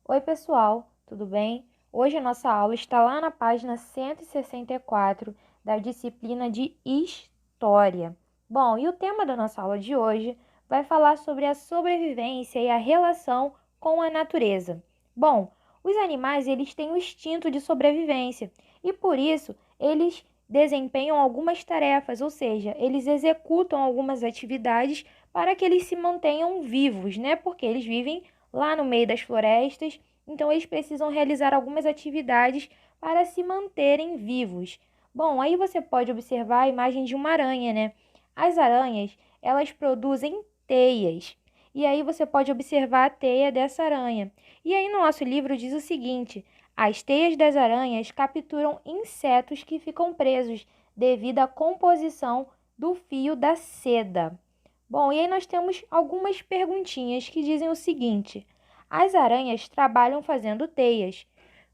Oi, pessoal, tudo bem? Hoje a nossa aula está lá na página 164 da disciplina de História. Bom, e o tema da nossa aula de hoje vai falar sobre a sobrevivência e a relação com a natureza. Bom, os animais eles têm o instinto de sobrevivência e por isso eles desempenham algumas tarefas, ou seja, eles executam algumas atividades para que eles se mantenham vivos, né? Porque eles vivem lá no meio das florestas, então eles precisam realizar algumas atividades para se manterem vivos. Bom, aí você pode observar a imagem de uma aranha, né? As aranhas, elas produzem teias. E aí você pode observar a teia dessa aranha. E aí no nosso livro diz o seguinte: as teias das aranhas capturam insetos que ficam presos devido à composição do fio da seda. Bom, e aí nós temos algumas perguntinhas que dizem o seguinte: as aranhas trabalham fazendo teias.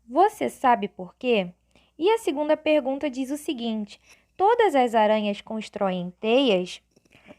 Você sabe por quê? E a segunda pergunta diz o seguinte: todas as aranhas constroem teias?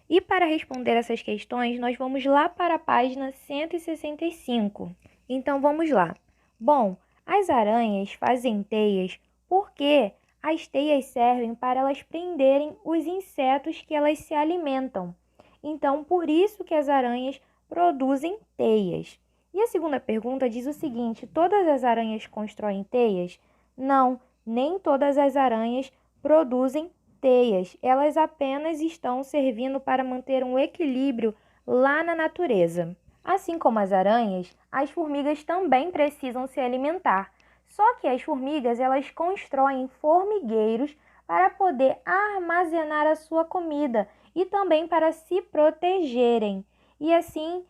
E para responder essas questões, nós vamos lá para a página 165. Então vamos lá. Bom, as aranhas fazem teias porque as teias servem para elas prenderem os insetos que elas se alimentam. Então, por isso que as aranhas produzem teias. E a segunda pergunta diz o seguinte: todas as aranhas constroem teias? Não, nem todas as aranhas produzem teias. Elas apenas estão servindo para manter um equilíbrio lá na natureza. Assim como as aranhas, as formigas também precisam se alimentar. Só que as formigas, elas constroem formigueiros para poder armazenar a sua comida e também para se protegerem. E assim,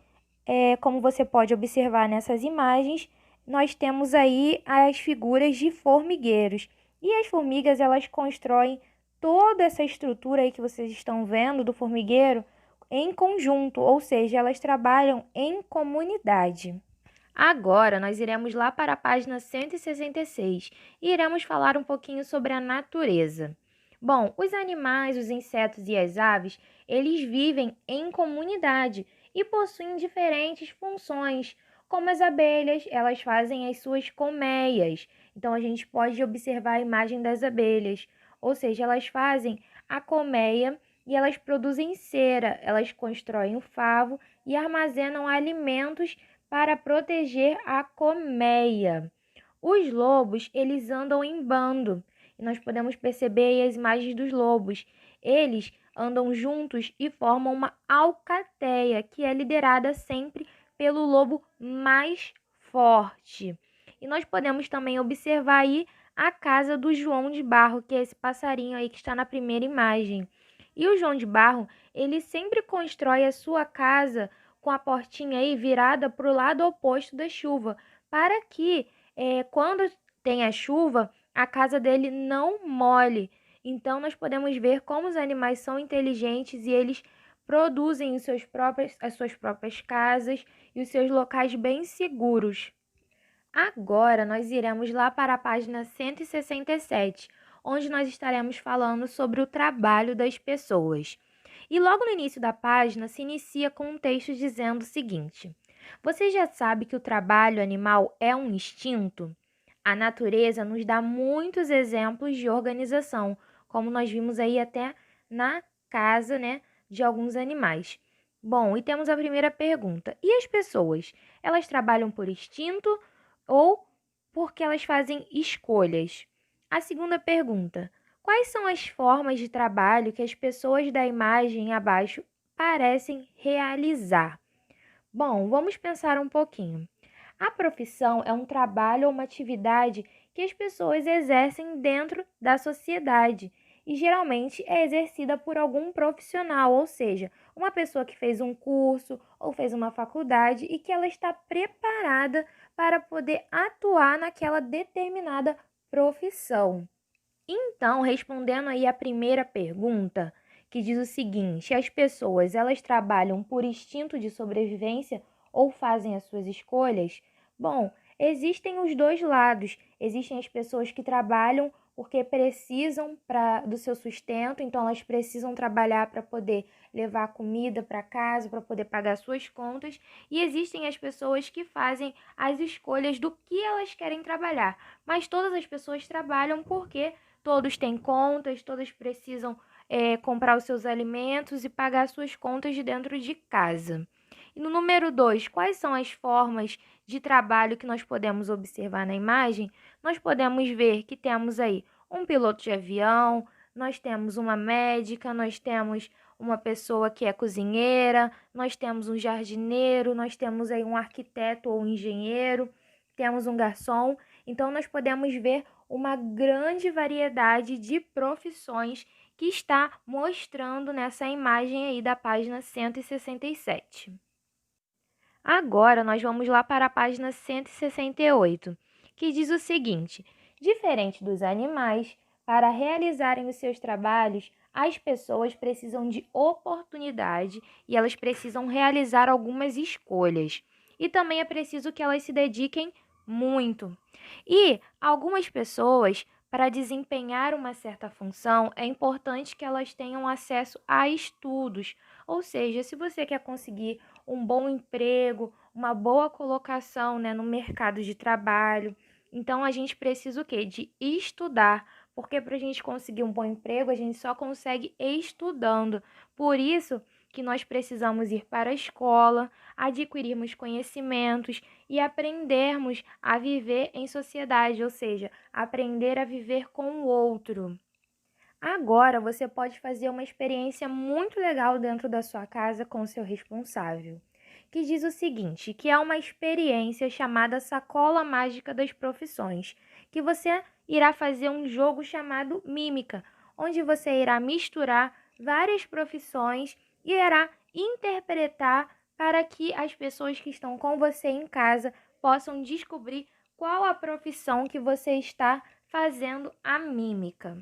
como você pode observar nessas imagens, nós temos aí as figuras de formigueiros. E as formigas, elas constroem toda essa estrutura aí que vocês estão vendo do formigueiro em conjunto, ou seja, elas trabalham em comunidade. Agora, nós iremos lá para a página 166 e iremos falar um pouquinho sobre a natureza. Bom, os animais, os insetos e as aves, eles vivem em comunidade e possuem diferentes funções, como as abelhas, elas fazem as suas colmeias. Então, a gente pode observar a imagem das abelhas, ou seja, elas fazem a colmeia e elas produzem cera, elas constroem o favo e armazenam alimentos para proteger a colmeia. Os lobos, eles andam em bando. E nós podemos perceber aí as imagens dos lobos. Eles andam juntos e formam uma alcateia, que é liderada sempre pelo lobo mais forte. E nós podemos também observar aí a casa do João de Barro, que é esse passarinho aí que está na primeira imagem. E o João de Barro, ele sempre constrói a sua casa com a portinha aí virada para o lado oposto da chuva, para que quando tem a chuva, a casa dele não molhe. Então, nós podemos ver como os animais são inteligentes e eles produzem as suas próprias casas e os seus locais bem seguros. Agora, nós iremos lá para a página 167, onde nós estaremos falando sobre o trabalho das pessoas. E logo no início da página se inicia com um texto dizendo o seguinte: você já sabe que o trabalho animal é um instinto? A natureza nos dá muitos exemplos de organização, como nós vimos aí até na casa, né, de alguns animais. Bom, e temos a primeira pergunta: e as pessoas? Elas trabalham por instinto ou porque elas fazem escolhas? A segunda pergunta: quais são as formas de trabalho que as pessoas da imagem abaixo parecem realizar? Bom, vamos pensar um pouquinho. A profissão é um trabalho ou uma atividade que as pessoas exercem dentro da sociedade e geralmente é exercida por algum profissional, ou seja, uma pessoa que fez um curso ou fez uma faculdade e que ela está preparada para poder atuar naquela determinada profissão. Então, respondendo aí a primeira pergunta, que diz o seguinte: as pessoas, elas trabalham por instinto de sobrevivência ou fazem as suas escolhas? Bom, existem os dois lados. Existem as pessoas que trabalham porque precisam do seu sustento, então elas precisam trabalhar para poder levar comida para casa, para poder pagar suas contas. E existem as pessoas que fazem as escolhas do que elas querem trabalhar, mas todas as pessoas trabalham porque todos têm contas, todas precisam comprar os seus alimentos e pagar suas contas de dentro de casa. E no número 2, quais são as formas de trabalho que nós podemos observar na imagem? Nós podemos ver que temos aí um piloto de avião, nós temos uma médica, nós temos uma pessoa que é cozinheira, nós temos um jardineiro, nós temos aí um arquiteto ou um engenheiro, temos um garçom. Então, nós podemos ver uma grande variedade de profissões que está mostrando nessa imagem aí da página 167. Agora, nós vamos lá para a página 168, que diz o seguinte: diferente dos animais, para realizarem os seus trabalhos, as pessoas precisam de oportunidade e elas precisam realizar algumas escolhas. E também é preciso que elas se dediquem muito. E algumas pessoas, para desempenhar uma certa função, é importante que elas tenham acesso a estudos. Ou seja, se você quer conseguir um bom emprego, uma boa colocação, no mercado de trabalho, então a gente precisa o quê? De estudar, porque para a gente conseguir um bom emprego, a gente só consegue estudando. Por isso que nós precisamos ir para a escola, adquirirmos conhecimentos e aprendermos a viver em sociedade, ou seja, aprender a viver com o outro. Agora você pode fazer uma experiência muito legal dentro da sua casa com o seu responsável, que diz o seguinte, que é uma experiência chamada Sacola Mágica das Profissões, que você irá fazer um jogo chamado Mímica, onde você irá misturar várias profissões e irá interpretar para que as pessoas que estão com você em casa possam descobrir qual a profissão que você está fazendo a mímica.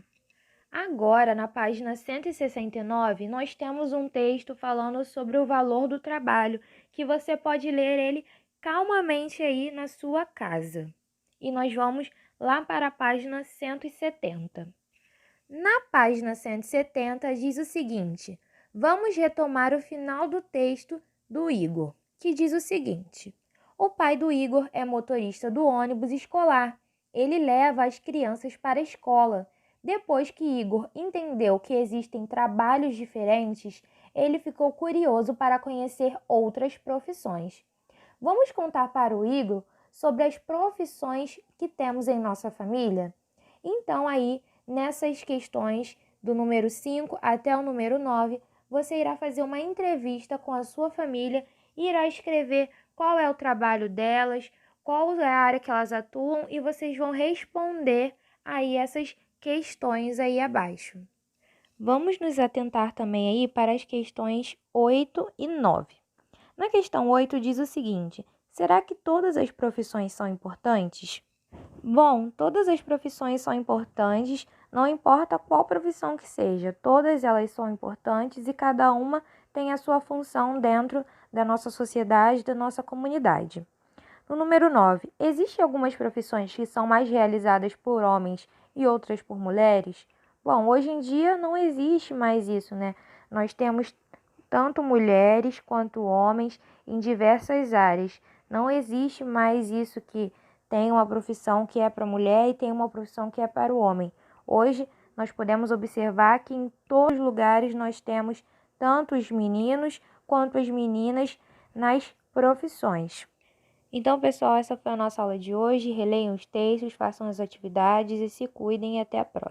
Agora, na página 169, nós temos um texto falando sobre o valor do trabalho, que você pode ler ele calmamente aí na sua casa. E nós vamos lá para a página 170. Na página 170 diz o seguinte: vamos retomar o final do texto do Igor, que diz o seguinte: o pai do Igor é motorista do ônibus escolar. Ele leva as crianças para a escola. Depois que Igor entendeu que existem trabalhos diferentes, ele ficou curioso para conhecer outras profissões. Vamos contar para o Igor sobre as profissões que temos em nossa família? Então, aí, nessas questões do número 5 até o número 9, você irá fazer uma entrevista com a sua família e irá escrever qual é o trabalho delas, qual é a área que elas atuam e vocês vão responder aí essas questões aí abaixo. Vamos nos atentar também aí para as questões 8 e 9. Na questão 8 diz o seguinte: será que todas as profissões são importantes? Bom, todas as profissões são importantes, não importa qual profissão que seja, todas elas são importantes e cada uma tem a sua função dentro da nossa sociedade, da nossa comunidade. No número 9, existem algumas profissões que são mais realizadas por homens e outras por mulheres? Bom, hoje em dia não existe mais isso, né? Nós temos tanto mulheres quanto homens em diversas áreas. Não existe mais isso que tem uma profissão que é para a mulher e tem uma profissão que é para o homem. Hoje, nós podemos observar que em todos os lugares nós temos tanto os meninos quanto as meninas nas profissões. Então, pessoal, essa foi a nossa aula de hoje. Releiam os textos, façam as atividades e se cuidem e até a próxima.